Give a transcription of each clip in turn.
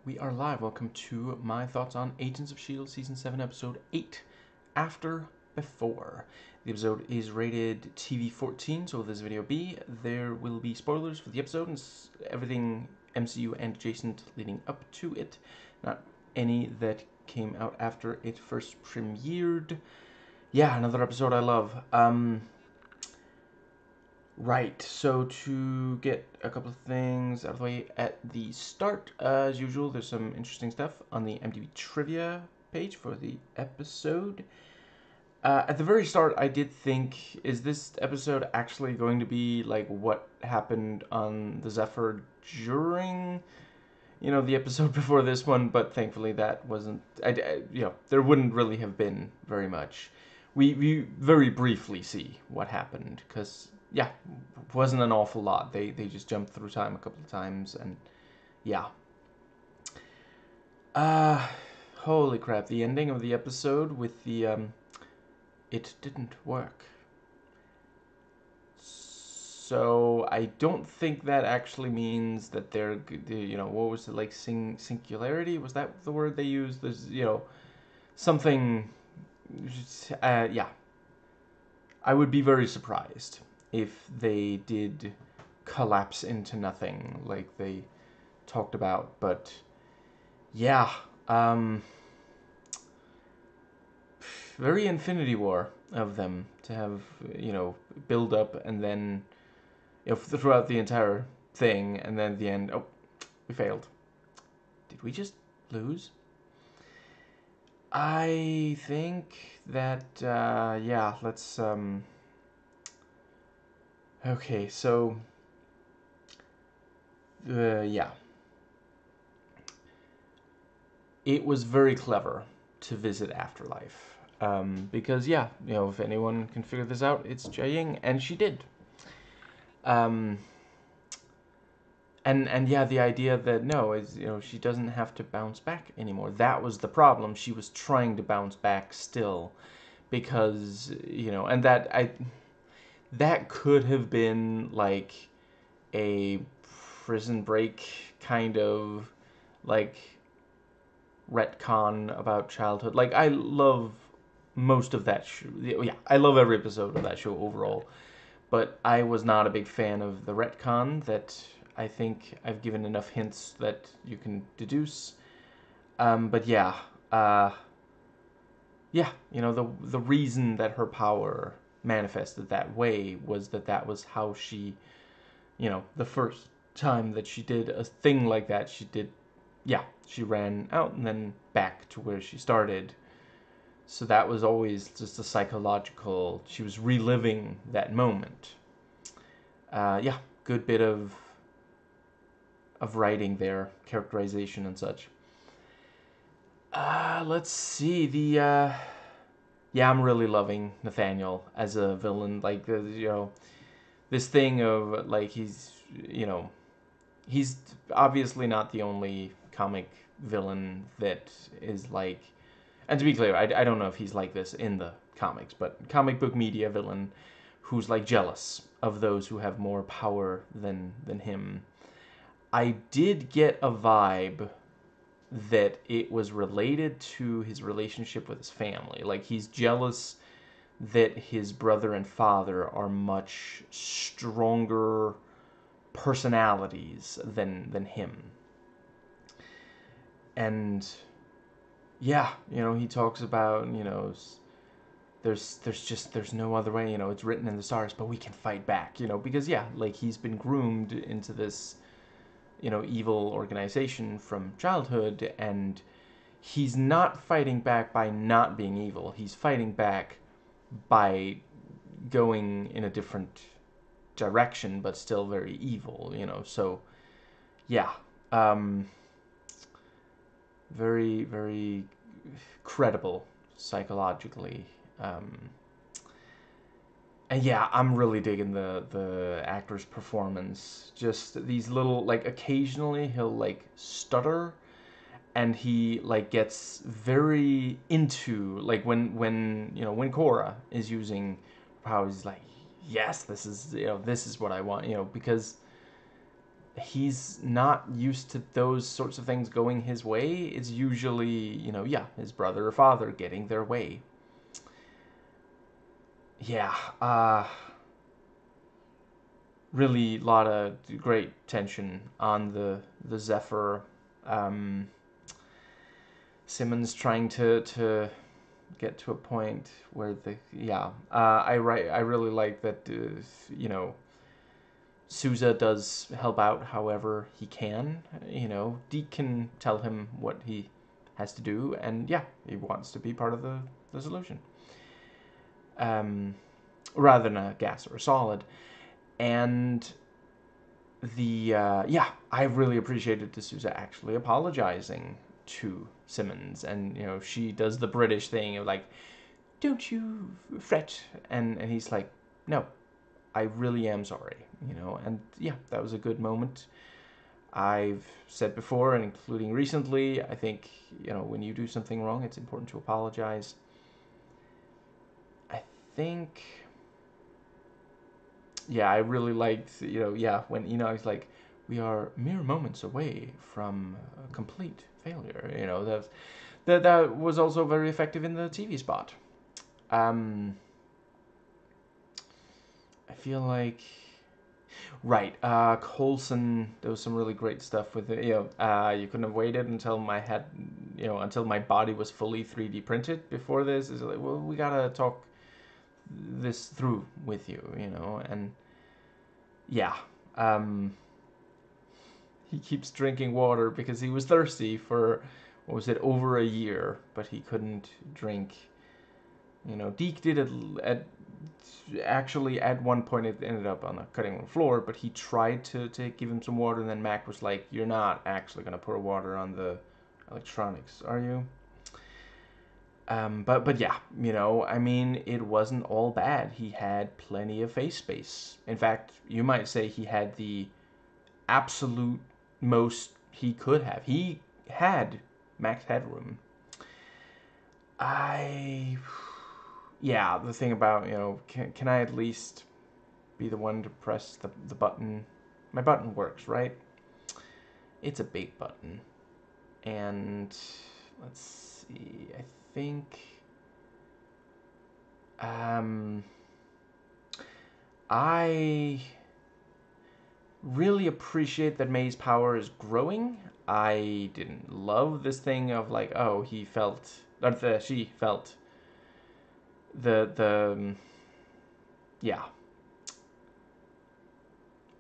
We are live. Welcome to my thoughts on Agents of S.H.I.E.L.D. Season 7, Episode 8, After Before. The episode is rated TV 14, so will this video be? There will be spoilers for the episode and everything MCU and adjacent leading up to it. Not any that came out after it first premiered. Yeah, another episode I love. Right, so to get a couple of things out of the way at the start, as usual, there's some interesting stuff on the MDB trivia page for the episode. At the very start, I did think, is this episode actually going to be like what happened on the Zephyr during, the episode before this one? But thankfully that wasn't, there wouldn't really have been very much. We very briefly see what happened, because yeah, wasn't an awful lot. They just jumped through time a couple of times, and yeah. Holy crap, the ending of the episode with the, it didn't work. So I don't think that actually means that they're, what was it, like, singularity? Was that the word they used? There's, something, yeah. I would be very surprised if they did collapse into nothing like they talked about, but yeah, very Infinity War of them to have, build up and then, throughout the entire thing, and then at the end, oh, we failed. Did we just lose? I think that, yeah, let's, okay, so, yeah. It was very clever to visit Afterlife. Because, yeah, if anyone can figure this out, it's Jia-Ying, and she did. And yeah, the idea that, no, is, she doesn't have to bounce back anymore. That was the problem. She was trying to bounce back still. Because, and that could have been, like, a prison break kind of, like, retcon about childhood. Like, I love most of that show. Yeah, I love every episode of that show overall. But I was not a big fan of the retcon that I think I've given enough hints that you can deduce. But yeah, yeah, the reason that her power manifested that way was that was how she, the first time that she did a thing like that, she ran out and then back to where she started. So that was always just a psychological, she was reliving that moment. Yeah, good bit of writing there, characterization and such. Let's see, yeah, I'm really loving Nathaniel as a villain. Like, this thing of, like, he's obviously not the only comic villain that is like, and to be clear, I don't know if he's like this in the comics, but comic book media villain who's, like, jealous of those who have more power than him. I did get a vibe that it was related to his relationship with his family. Like, he's jealous that his brother and father are much stronger personalities than him. And yeah, he talks about, there's no other way, it's written in the stars, but we can fight back, because yeah, like, he's been groomed into this, evil organization from childhood, and he's not fighting back by not being evil. He's fighting back by going in a different direction, but still very evil, so yeah, very, very credible psychologically. And yeah, I'm really digging the actor's performance. Just these little, like, occasionally he'll, like, stutter, and he, like, gets very into, like, when Cora is using powers, he's like, yes, this is what I want, because he's not used to those sorts of things going his way. It's usually, yeah, his brother or father getting their way. Yeah, really a lot of great tension on the Zephyr. Um, Simmons trying to get to a point where I really like that Sousa does help out however he can. Deke can tell him what he has to do, and yeah, he wants to be part of the solution. Rather than a gas or a solid. And I really appreciated D'Souza actually apologizing to Simmons, and she does the British thing of like, don't you fret, and he's like, no, I really am sorry, and yeah, that was a good moment. I've said before, and including recently, I think when you do something wrong, it's important to apologize. I think, yeah, I really liked, when he's like, we are mere moments away from complete failure. That was also very effective in the TV spot. I feel like, right, Coulson, there was some really great stuff with it. You couldn't have waited until until my body was fully 3D printed before this. It's like, well, we gotta talk this through with you, and yeah, he keeps drinking water because he was thirsty for, what was it, over a year, but he couldn't drink. Deke did it actually at one point. It ended up on the cutting room floor, but he tried to give him some water, and then Mac was like, you're not actually going to pour water on the electronics, are you? But yeah, I mean, it wasn't all bad. He had plenty of face space. In fact, you might say he had the absolute most he could have. He had max headroom. Yeah, the thing about, can I at least be the one to press the button? My button works, right? It's a big button. And let's see, I think I really appreciate that May's power is growing. I didn't love this thing of like, oh, she felt the yeah,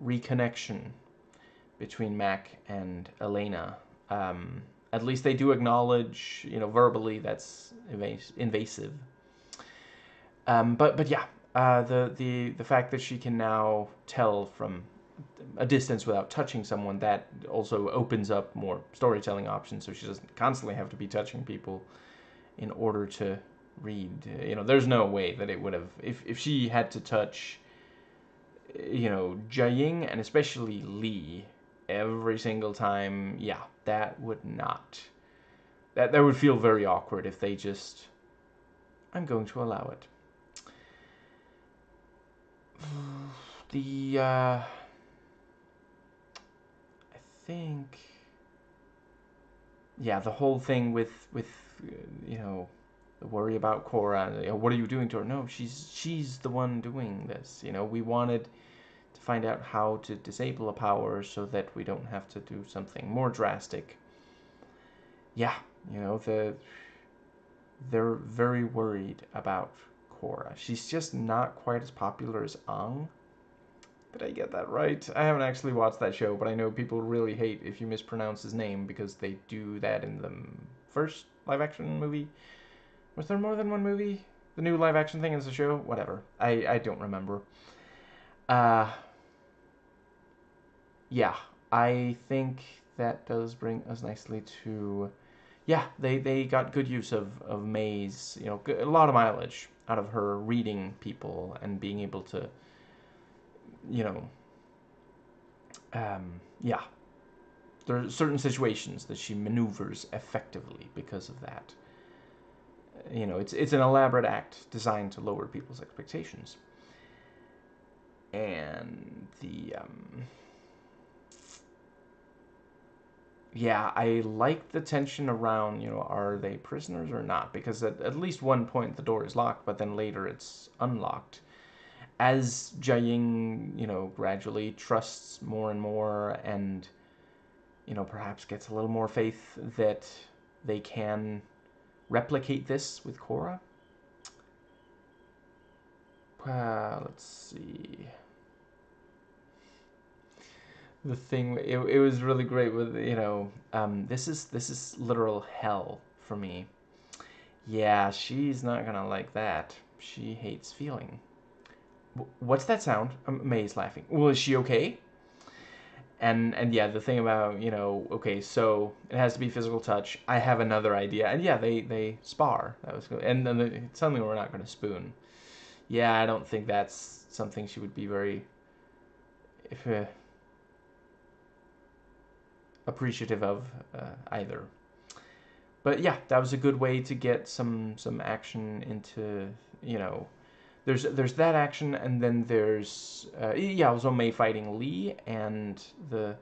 reconnection between Mac and Elena. At least they do acknowledge, verbally, that's invasive. But yeah, the fact that she can now tell from a distance without touching someone, that also opens up more storytelling options, so she doesn't constantly have to be touching people in order to read. There's no way that it would have, if she had to touch, Jiaying and especially Lee every single time, yeah, that would not, that would feel very awkward if they just, I'm going to allow it. I think, yeah, the whole thing with the worry about Cora. What are you doing to her? No, she's the one doing this. We wanted to find out how to disable a power so that we don't have to do something more drastic. Yeah, they're very worried about Cora. She's just not quite as popular as Aang. Did I get that right? I haven't actually watched that show, but I know people really hate if you mispronounce his name because they do that in the first live-action movie. Was there more than one movie? The new live-action thing is a show? Whatever. I don't remember. Yeah, I think that does bring us nicely to... Yeah, they got good use of May's, a lot of mileage out of her reading people and being able to, yeah, there are certain situations that she maneuvers effectively because of that. It's an elaborate act designed to lower people's expectations. And yeah, I like the tension around, are they prisoners or not? Because at least one point the door is locked, but then later it's unlocked. As Jiaying, gradually trusts more and more and, perhaps gets a little more faith that they can replicate this with Korra. Let's see. The thing, it was really great with, this is literal hell for me. Yeah, she's not gonna like that. She hates feeling. What's that sound? May's laughing. Well, is she okay? And yeah, the thing about, okay, so it has to be physical touch. I have another idea. And yeah, they spar. That was good. And then suddenly we're not going to spoon. Yeah, I don't think that's something she would be very if, appreciative of either. But yeah, that was a good way to get some action into, there's that action, and then there's also May fighting Lee, and the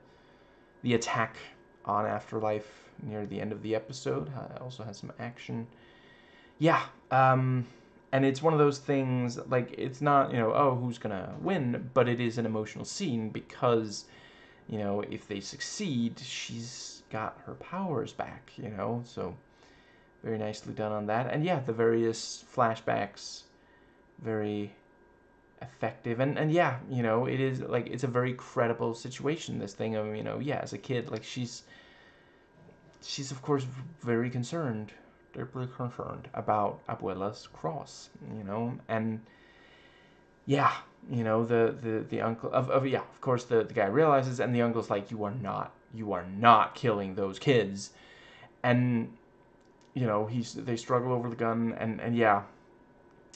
attack on Afterlife near the end of the episode also has some action. Yeah, and it's one of those things, like, it's not, oh, who's gonna win, but it is an emotional scene because, if they succeed, she's got her powers back, so very nicely done on that. And yeah, the various flashbacks, very effective. And yeah, it is, like, it's a very credible situation, this thing of, yeah, as a kid, like, she's of course very concerned, deeply concerned about Abuela's cross, and yeah, the uncle yeah, of course the guy realizes, and the uncle's like, you are not killing those kids. And they struggle over the gun, and yeah,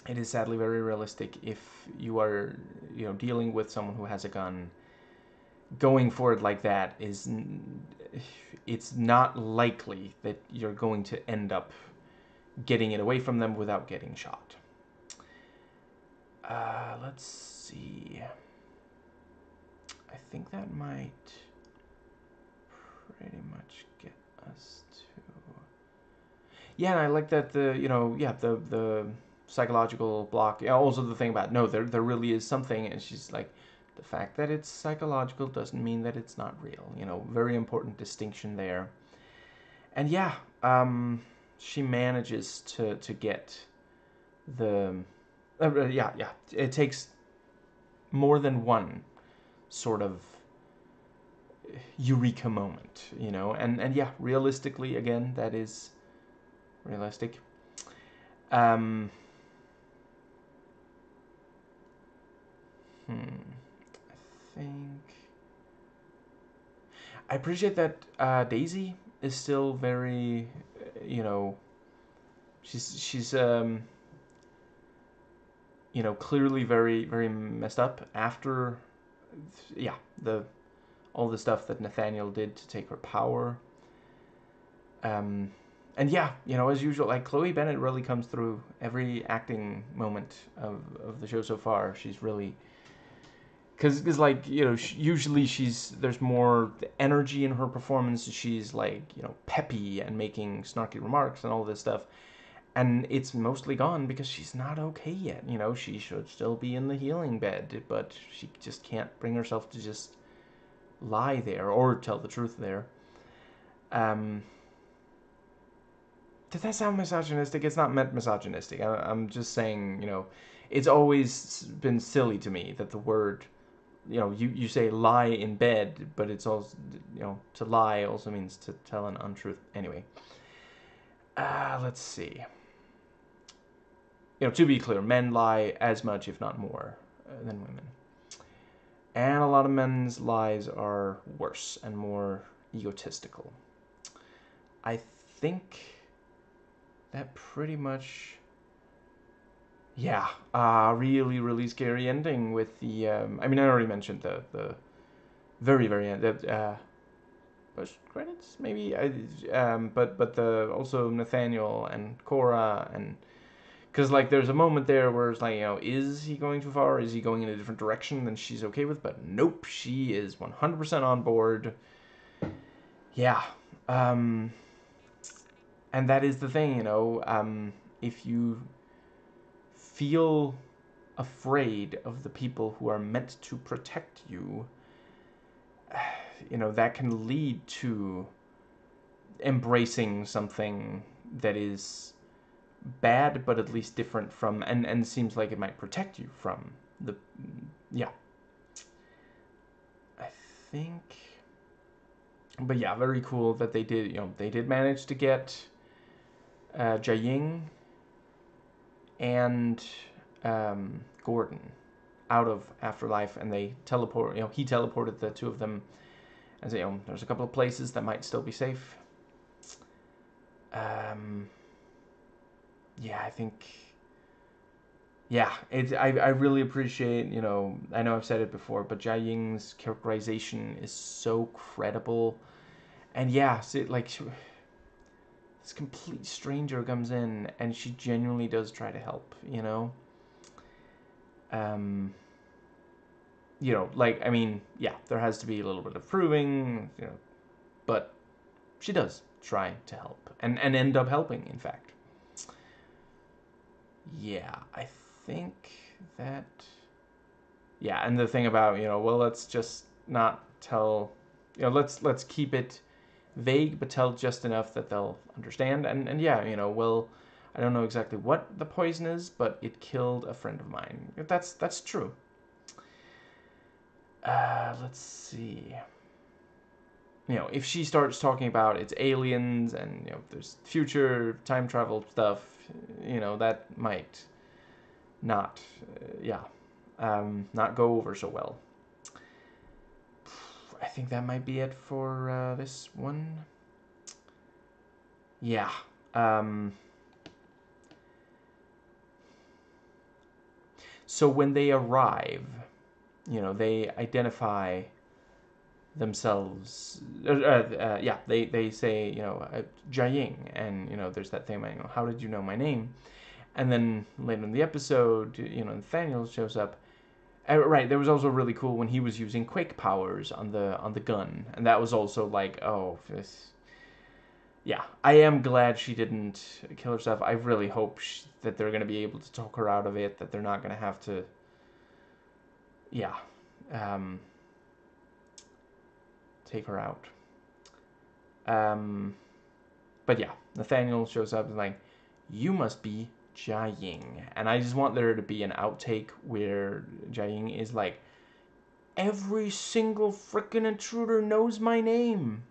it is sadly very realistic. If you are, dealing with someone who has a gun, going for it like that it's not likely that you're going to end up getting it away from them without getting shot. Let's see. I think that might pretty much get us to. Yeah, and I like that the psychological block. Yeah, also the thing about, no, there really is something, and she's like, the fact that it's psychological doesn't mean that it's not real. Very important distinction there. And yeah, she manages to get the yeah. It takes more than one sort of eureka moment, and yeah, realistically, again, that is realistic. Um, I think I appreciate that Daisy is still very, she's clearly very very messed up after, yeah, the all the stuff that Nathaniel did to take her power. Um, and yeah, as usual, like, Chloe Bennett really comes through every acting moment of the show so far. She's really, because like, usually there's more energy in her performance. She's like, peppy and making snarky remarks and all this stuff, and it's mostly gone because she's not okay yet. She should still be in the healing bed, but she just can't bring herself to just lie there or tell the truth there. Did that sound misogynistic? It's not meant misogynistic. I'm just saying, it's always been silly to me that the word, you say lie in bed, but it's also, to lie also means to tell an untruth. Anyway, let's see. To be clear, men lie as much, if not more, than women. And a lot of men's lies are worse and more egotistical. I think that pretty much, yeah, really really scary ending with the I mean, I already mentioned the very very end, post credits maybe, but the also Nathaniel and Korra, and because, like, there's a moment there where it's like, is he going too far, is he going in a different direction than she's okay with, but nope, she is 100% on board. Yeah, Um, and that is the thing, you know, if you feel afraid of the people who are meant to protect you, you know, that can lead to embracing something that is bad, but at least different from, and seems like it might protect you from the, yeah. I think, but yeah, very cool that they did, you know, they did manage to get Jiaying and Gordon out of Afterlife, and they teleport, you know, he teleported the two of them, and so, you know, there's a couple of places that might still be safe. Yeah, I think, yeah, I really appreciate, you know, I know I've said it before, but Jia Ying's characterization is so credible. And yeah, so, like, this complete stranger comes in, and she genuinely does try to help, you know? You know, like, I mean, yeah, there has to be a little bit of proving, you know, but she does try to help, and end up helping, in fact. Yeah, I think that, yeah, and the thing about, you know, well, let's just not tell, you know, let's keep it vague, but tell just enough that they'll understand. And yeah, you know, well, I don't know exactly what the poison is, but it killed a friend of mine. That's true. Let's see. You know, if she starts talking about it's aliens and, you know, there's future time travel stuff, you know, that might not, yeah, not go over so well. I think that might be it for this one. Yeah. So when they arrive, you know, they identify themselves. Yeah, they say, you know, Jiaying, and, you know, there's that thing about, you know, how did you know my name? And then later in the episode, you know, Nathaniel shows up. Right, there was also really cool when he was using quake powers on the gun, and that was also like, oh, this. Yeah, I am glad she didn't kill herself. I really hope that they're gonna be able to talk her out of it. That they're not gonna have to. Yeah, um, take her out. Um, but yeah, Nathaniel shows up and like, you must be Jiaying, and I just want there to be an outtake where Jiaying is like, every single freaking intruder knows my name.